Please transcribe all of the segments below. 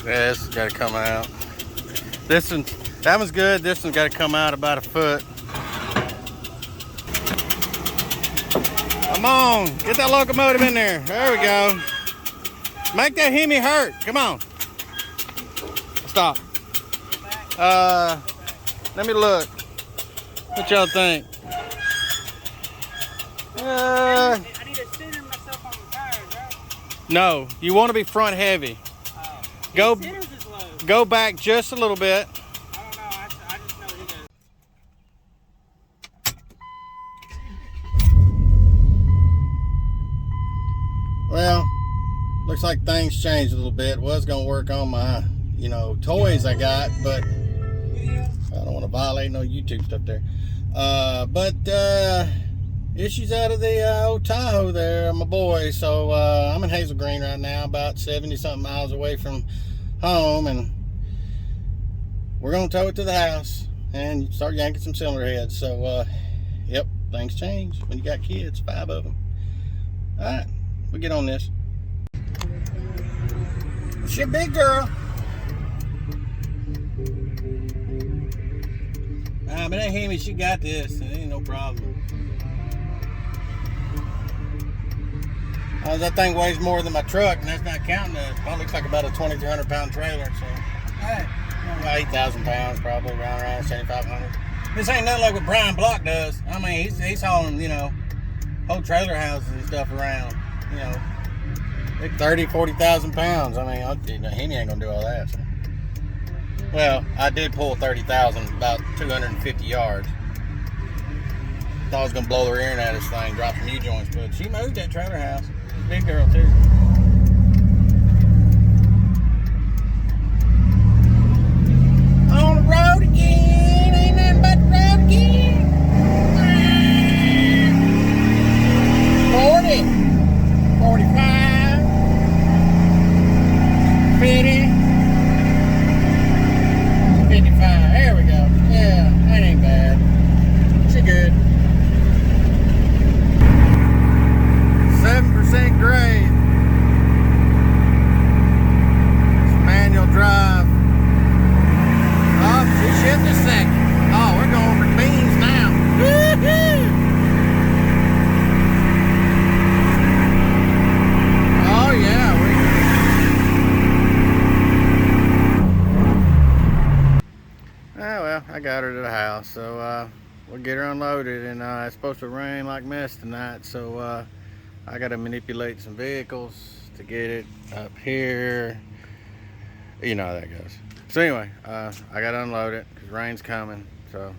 Yeah, this has got to come out. This one, that one's good. This one's got to come out about a foot. Come on, get that locomotive in there. There we go. Make that Hemi hurt. Come on. Stop. Let me look. What y'all think? I need to center myself on the tires, right? No, you want to be front heavy. Go, Centers is low. go back just a little bit. I don't know. I just know he does. Well, looks like things changed a little bit. Was gonna work on my, toys I got, but I don't want to violate no YouTube stuff there. Issues out of the old Tahoe there, my boy. So I'm in Hazel Green right now, about 70-something miles away from home, and we're gonna tow it to the house and start yanking some cylinder heads. So yep, things change when you got kids, 5 of them. All right, we'll get on this. She a big girl. But that Hemi, she got this. It ain't no problem. That thing weighs more than my truck, and that's not counting it. It looks like about a 2,300 pound trailer. So, about 8,000 pounds, probably around 7,500. This ain't nothing like what Brian Block does. I mean, he's hauling, whole trailer houses and stuff around. Like 30, 40,000 pounds. I mean, Hemi ain't gonna do all that. So. Well, I did pull 30,000, about 250 yards. Thought I was gonna blow the rear end out of this thing, drop some U-joints, but she moved that trailer house. Big girl too. On the road again, ain't nothing but the road again. 40, 45, 50, 55. There we go. Yeah, that ain't bad. She good. 7% grade. It's manual drive. Oh, she shifted a second. Oh, we're going for beans now. Woo-hoo! Oh yeah, oh well, I got her to the house, so we'll get her unloaded, and it's supposed to rain like mess tonight, so I got to manipulate some vehicles to get it up here. You know how that goes. So anyway, I got to unload it because rain's coming. So,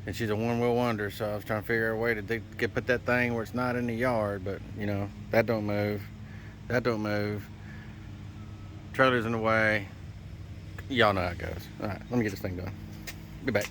and she's a one-wheel wonder, so I was trying to figure out a way to put that thing where it's not in the yard. But that don't move. That don't move. Trailer's in the way. Y'all know how it goes. All right, let me get this thing done. Be back.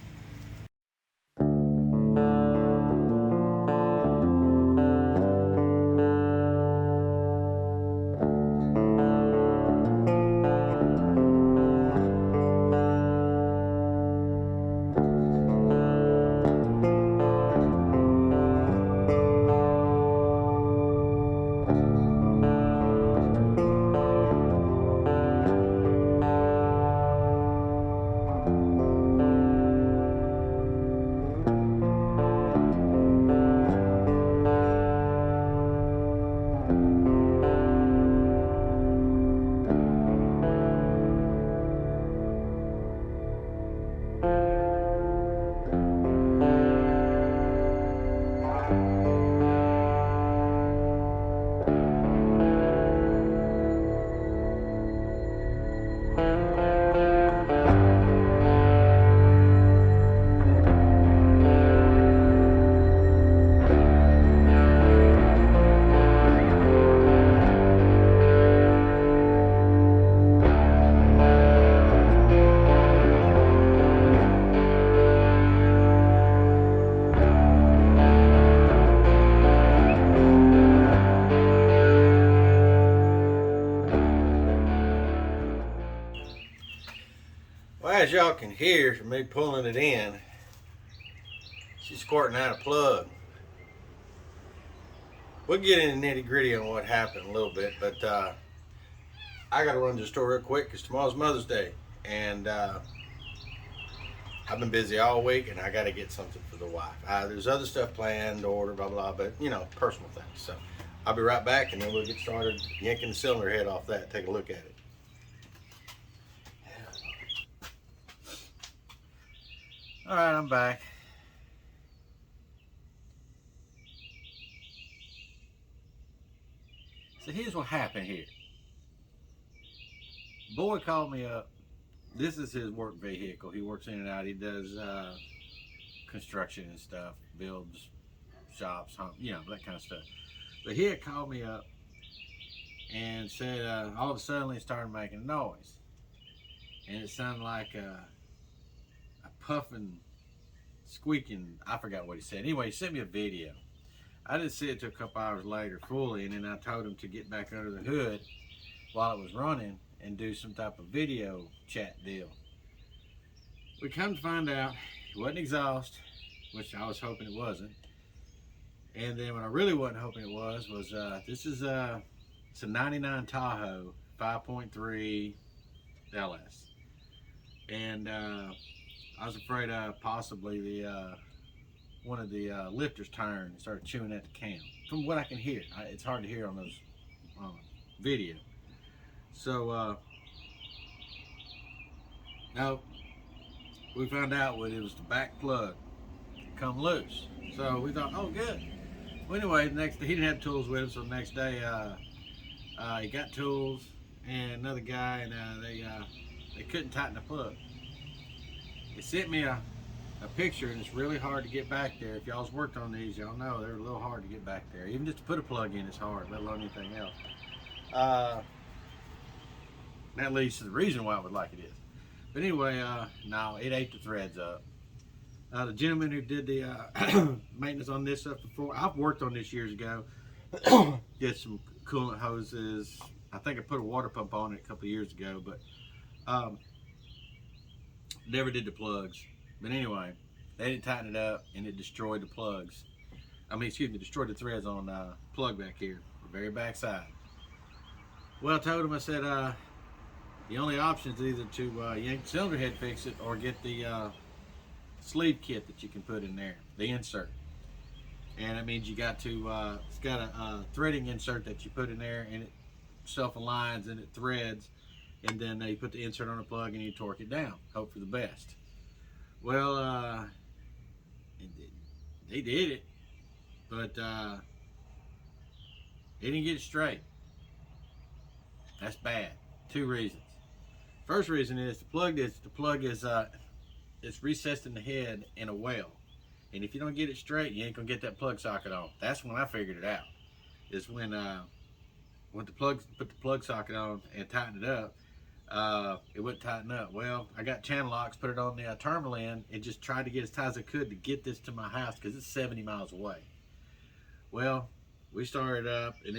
Well, as y'all can hear from me pulling it in, she's squirting out a plug. We'll get into the nitty gritty on what happened a little bit, but I gotta run to the store real quick because tomorrow's Mother's Day, and I've been busy all week, and I gotta get something for the wife. There's other stuff planned, to order, blah blah, but personal things. So I'll be right back, and then we'll get started yanking the cylinder head off that. Take a look at it. All right, I'm back. So here's what happened here. Boy called me up. This is his work vehicle. He works in and out. He does construction and stuff, builds shops, that kind of stuff. But he had called me up and said all of a sudden it started making noise. And it sounded like a puffing, squeaking, I forgot what he said. Anyway, he sent me a video. I didn't see it till a couple hours later fully, and then I told him to get back under the hood while it was running and do some type of video chat deal. We come to find out it wasn't exhaust, which I was hoping it wasn't. And then what I really wasn't hoping it was this is it's a 99 Tahoe 5.3 LS. And I was afraid possibly the one of the lifters turned and started chewing at the cam. From what I can hear, it's hard to hear on those video. So now we found out what it was, the back plug come loose. So we thought, oh good. Well, anyway, the next day he didn't have tools with him, so the next day he got tools and another guy, and they couldn't tighten the plug. They sent me a picture, and it's really hard to get back there. If y'all's worked on these, y'all know they're a little hard to get back there. Even just to put a plug in is hard, let alone anything else. That leads to the reason why I would like it is. But anyway, no, it ate the threads up. The gentleman who did the maintenance on this stuff before, I've worked on this years ago. Get some coolant hoses. I think I put a water pump on it a couple of years ago, but never did the plugs. But anyway, they didn't tighten it up, and it destroyed the plugs. Destroyed the threads on plug back here, the very back side. Well, I told him, I said, the only option is either to yank the cylinder head, fix it, or get the sleeve kit that you can put in there, the insert. And that means you got to, it's got a threading insert that you put in there, and it self-aligns and it threads, and then you put the insert on the plug and you torque it down. Hope for the best. Well, they did it, but they didn't get it straight. That's bad. Two reasons. First reason is the plug is it's recessed in the head in a well, and if you don't get it straight, you ain't gonna get that plug socket on. That's when I figured it out. Is when put the plug socket on and tighten it up. It wouldn't tighten up. Well, I got channel locks, put it on the terminal end, and just tried to get as tight as I could to get this to my house because it's 70 miles away. Well, we started up, and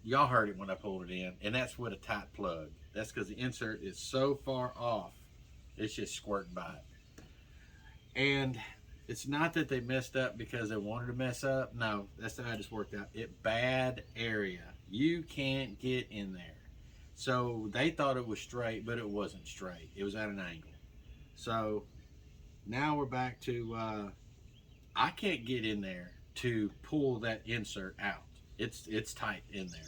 y'all heard it when I pulled it in, and that's with a tight plug. That's because the insert is so far off, it's just squirting by it. And it's not that they messed up because they wanted to mess up. No, that's how it just worked out. Bad area. You can't get in there. So they thought it was straight, but it wasn't straight. It was at an angle. So now we're back to, I can't get in there to pull that insert out. It's tight in there.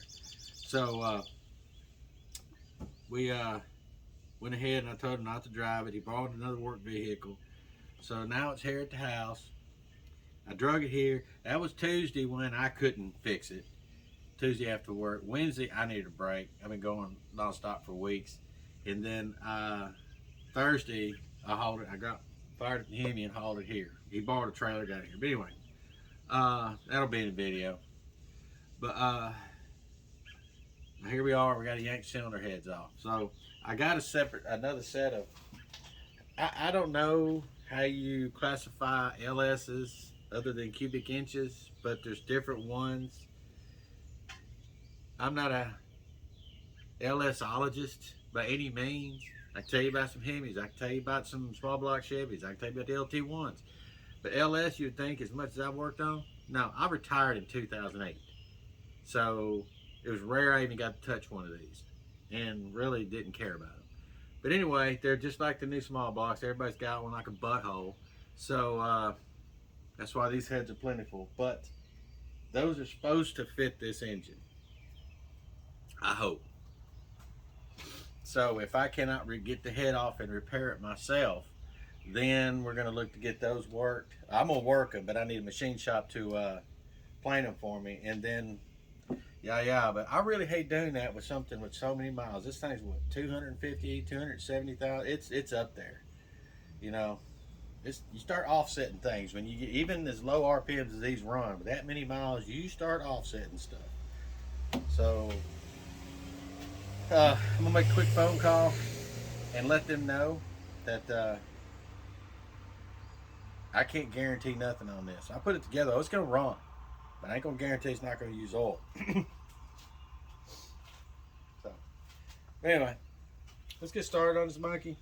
So we went ahead and I told him not to drive it. He bought another work vehicle. So now it's here at the house. I drug it here. That was Tuesday when I couldn't fix it. Tuesday after work. Wednesday, I needed a break. I've been going nonstop for weeks. And then Thursday, I hauled it. I got fired up the Hemi and hauled it here. He borrowed a trailer, got it here. But anyway, that'll be in the video. But here we are. We got to yank cylinder heads off. So I got another set of. I don't know how you classify LSs other than cubic inches, but there's different ones. I'm not a LSologist by any means. I can tell you about some Hemis. I can tell you about some small block Chevys. I can tell you about the LT1s. But LS, you'd think, as much as I've worked on, no, I retired in 2008. So it was rare I even got to touch one of these. and really didn't care about them. But anyway, they're just like the new small blocks. Everybody's got one like a butthole. So that's why these heads are plentiful. But those are supposed to fit this engine. I hope. So if I cannot get the head off and repair it myself, then we're going to look to get those worked. I'm going to work them, but I need a machine shop to plane them for me. And then, yeah. But I really hate doing that with something with so many miles. This thing's what, 250, 270,000? It's up there. You know, you start offsetting things when you get even as low RPMs as these run. With that many miles, you start offsetting stuff. So I'm gonna make a quick phone call and let them know that I can't guarantee nothing on this. I put it together. Oh, it's gonna run, but I ain't gonna guarantee it's not gonna use oil. So anyway, let's get started on this monkey.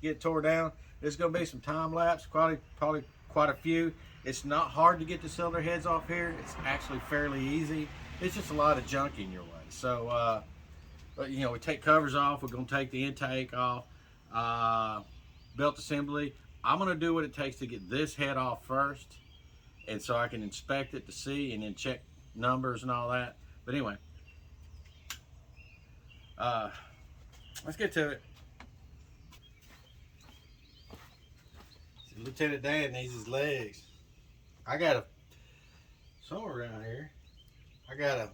Get it tore down. There's gonna be some time lapse, probably quite a few. It's not hard to get the cylinder heads off here. It's actually fairly easy. It's just a lot of junk in your way. So but you know, we take covers off. We're gonna take the intake off, belt assembly. I'm gonna do what it takes to get this head off first, and so I can inspect it to see, and then check numbers and all that. But anyway, let's get to it. See, Lieutenant Dan needs his legs. I got somewhere around here. I got a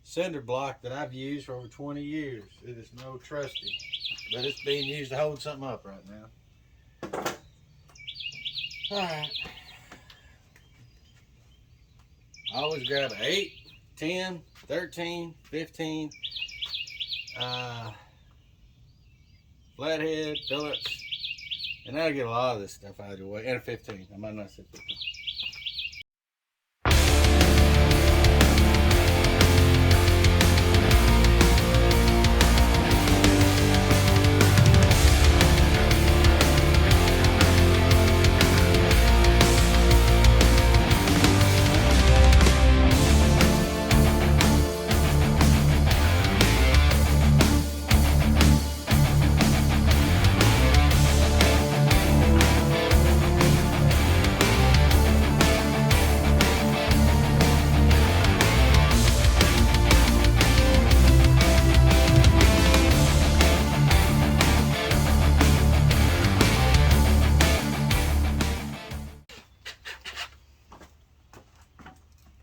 cinder block that I've used for over 20 years. It is no trusty, but it's being used to hold something up right now. All right. I always grab an 8, 10, 13, 15, flathead, Phillips, and that'll get a lot of this stuff out of the way, and a 15. I might not say 15.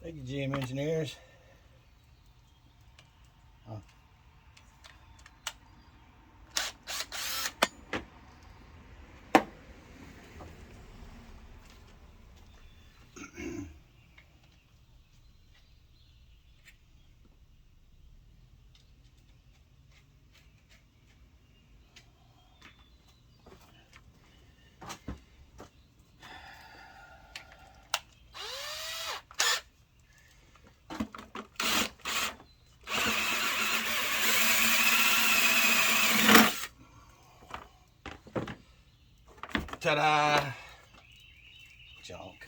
Thank you, GM Engineers. Ta-da! Junk.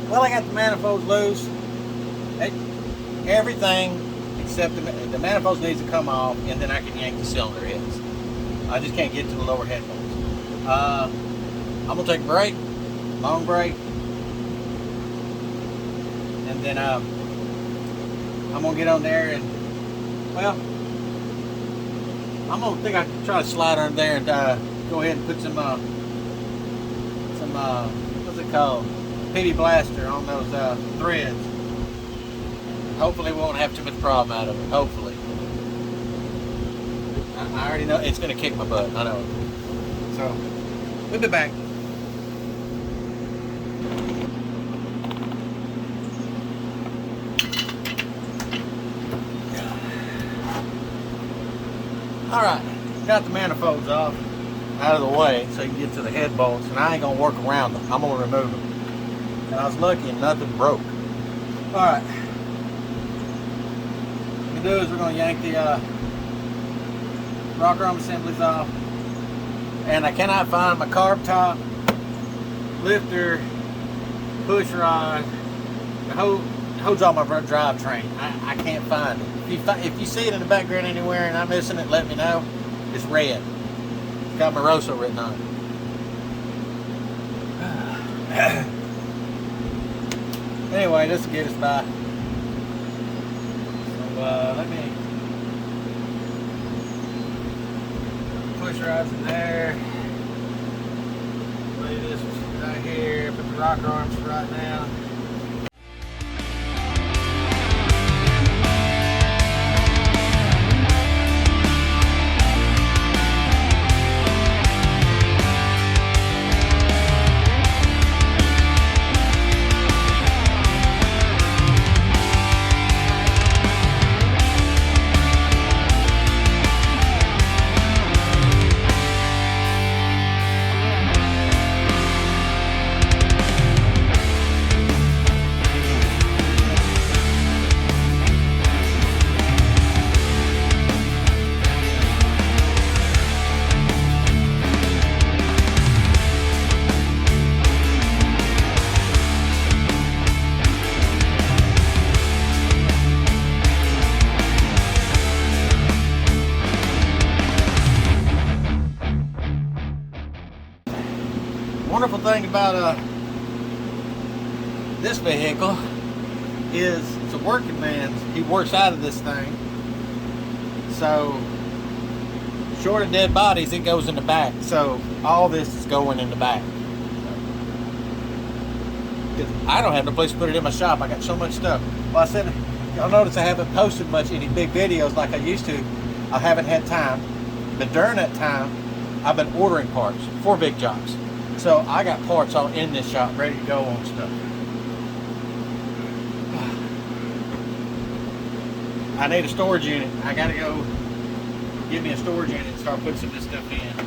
Well, I got the manifolds loose. Everything except the manifolds needs to come off, and then I can yank the cylinder heads. I just can't get to the lower head bolts. I'm gonna take a break, long break, and then I'm gonna get on there and, well, I'm gonna think I can try to slide under there and go ahead and put some what's it called, PD blaster on those threads. Hopefully we won't have too much problem out of it. Hopefully. I already know it's gonna kick my butt. I know. So we'll be back. All right, got the manifolds off out of the way so you can get to the head bolts, and I ain't gonna work around them. I'm gonna remove them. And I was lucky and nothing broke. All right. What we're gonna do is we're gonna yank the rocker arm assemblies off, and I cannot find my carb top, lifter, push rod, the holds on my drivetrain. I can't find it. If you see it in the background anywhere and I'm missing it, let me know. It's red. It's got Moroso written on it. Anyway, this will get us by. So let me push rods in there. Lay this right here. Put the rocker arms right now. Wonderful thing about this vehicle is it's a working man's. He works out of this thing, so short of dead bodies, it goes in the back. So all this is going in the back. I don't have no place to put it in my shop. I got so much stuff. Well, I said, y'all notice I haven't posted much any big videos like I used to. I haven't had time, but during that time, I've been ordering parts for big jobs. So I got parts all in this shop ready to go on stuff. I need a storage unit. I gotta go get me a storage unit and start putting some of this stuff in.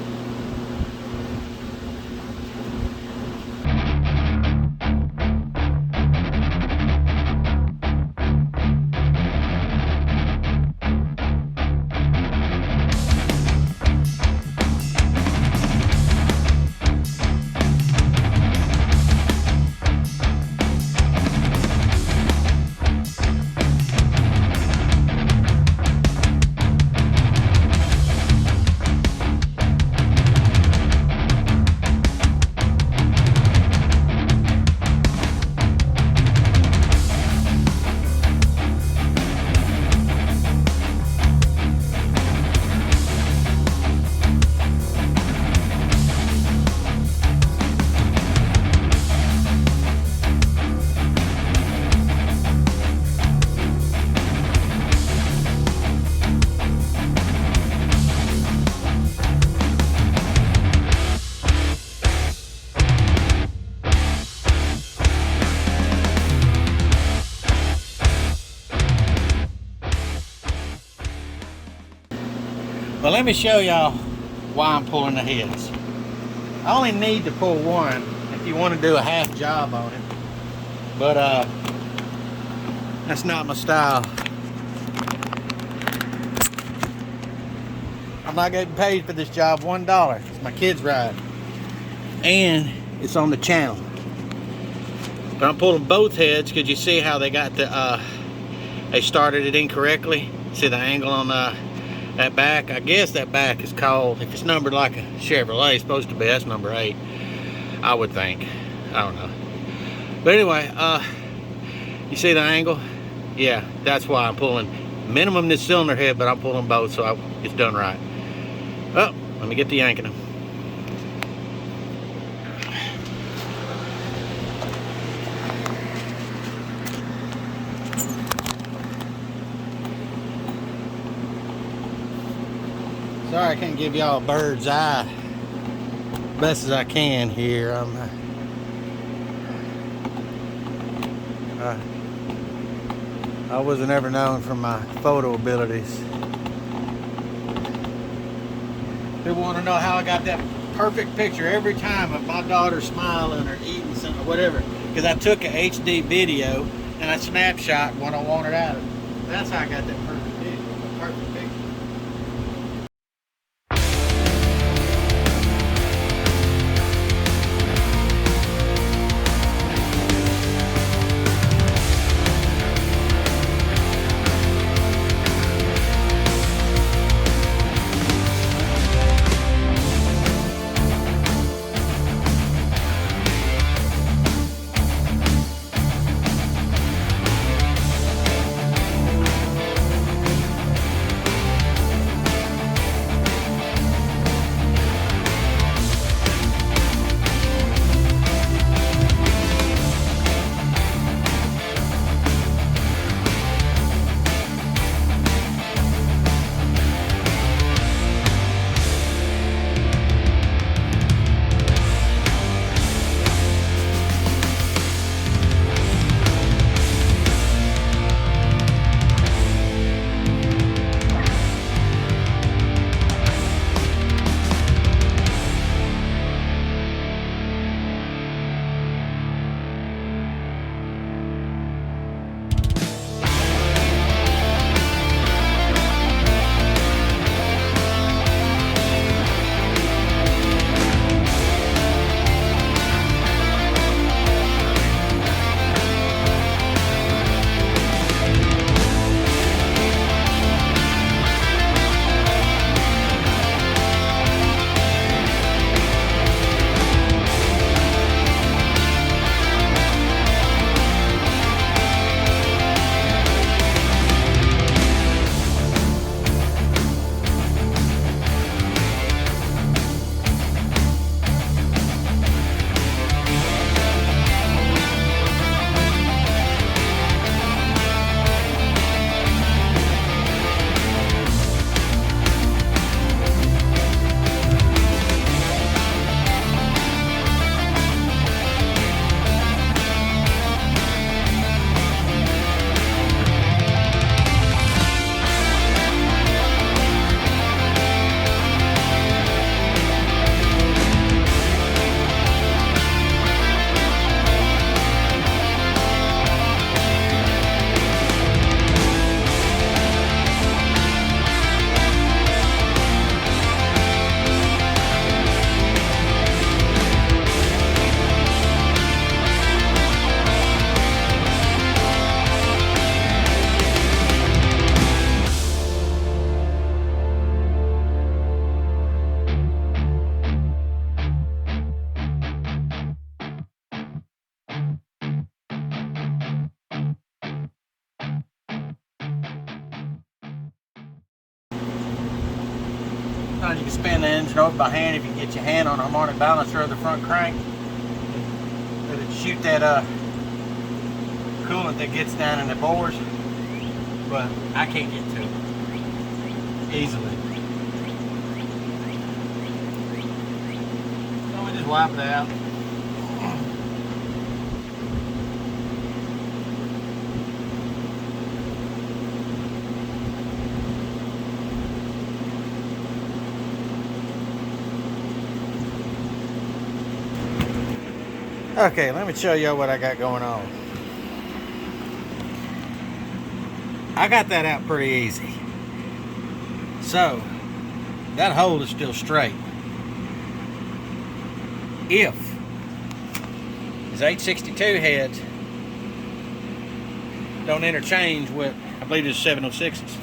But let me show y'all why I'm pulling the heads. I only need to pull one if you want to do a half job on it. But that's not my style. I'm not getting paid for this job $1. It's my kid's ride. And it's on the channel. But I'm pulling both heads because you see how they got the they started it incorrectly. See the angle on that back? I guess that back is called, if it's numbered like a Chevrolet, it's supposed to be, that's number 8, I would think. I don't know. But anyway, you see the angle? Yeah, that's why I'm pulling minimum this cylinder head, but I'm pulling both so it's done right. Oh, let me get to yanking them. Sorry I can't give y'all a bird's eye best as I can here. I wasn't ever known for my photo abilities. People want to know how I got that perfect picture every time of my daughter smiling or eating something or whatever, because I took an HD video and I snapshot what I wanted out of it. That's how I got that perfect video, perfect picture. Sometimes you can spin the engine over by hand if you can get your hand on a harmonic balancer of the front crank. Let it shoot that coolant that gets down in the bores, but I can't get to it easily. So we just wipe it out. Okay, let me show you what I got going on. I got that out pretty easy. So, that hole is still straight. If it's 862 heads, don't interchange with, I believe it's 706s.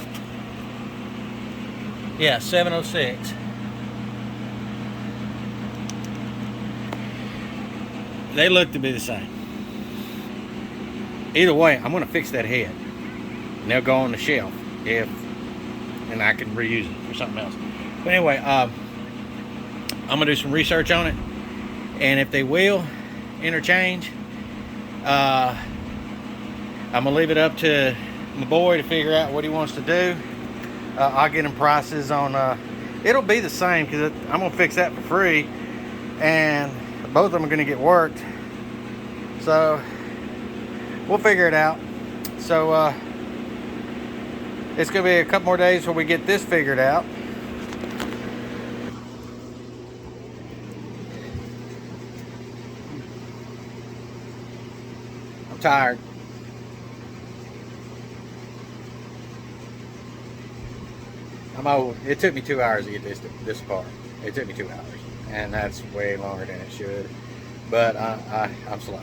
Yeah, 706. They look to be the same. Either way, I'm gonna fix that head. And they'll go on the shelf and I can reuse it for something else. But anyway, I'm gonna do some research on it, and if they will interchange, I'm gonna leave it up to my boy to figure out what he wants to do. I'll get him prices on. It'll be the same because I'm gonna fix that for free, and both of them are gonna get worked. So we'll figure it out. So it's gonna be a couple more days before we get this figured out. I'm tired. I'm old. It took me 2 hours to get this apart. It took me 2 hours, and that's way longer than it should. But I'm slow,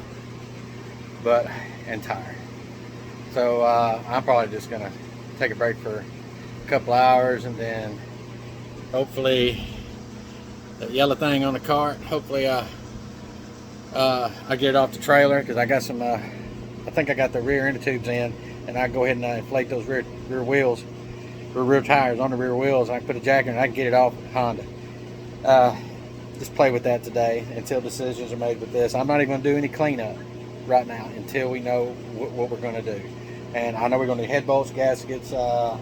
and tired. So I'm probably just gonna take a break for a couple hours, and then hopefully the yellow thing on the cart. Hopefully I get it off the trailer, because I got some. I think I got the rear end tubes in, and I go ahead and inflate those rear wheels. Rear tires on the rear wheels, and I can put a jack in and I can get it off with Honda. Just play with that today until decisions are made with this. I'm not even going to do any cleanup right now until we know what we're going to do. And I know we're going to do head bolts, gaskets. Might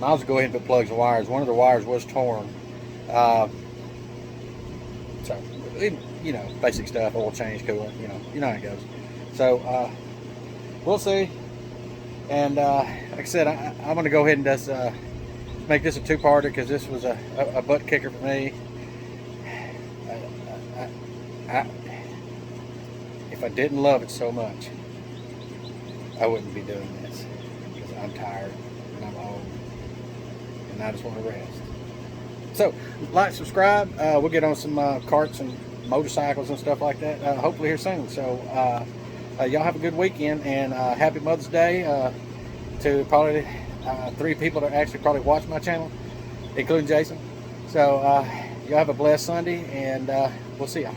as well go ahead and put plugs and wires. One of the wires was torn. So, you know, basic stuff, oil change, coolant, you know how it goes. So, we'll see. And like I said, I'm going to go ahead and just make this a two-parter, because this was a butt kicker for me. If I didn't love it so much, I wouldn't be doing this, because I'm tired and I'm old and I just want to rest. So, like, subscribe. We'll get on some carts and motorcycles and stuff like that hopefully here soon. So y'all have a good weekend, and happy Mother's Day to probably 3 people that actually probably watch my channel, including Jason. So y'all have a blessed Sunday, and we'll see y'all.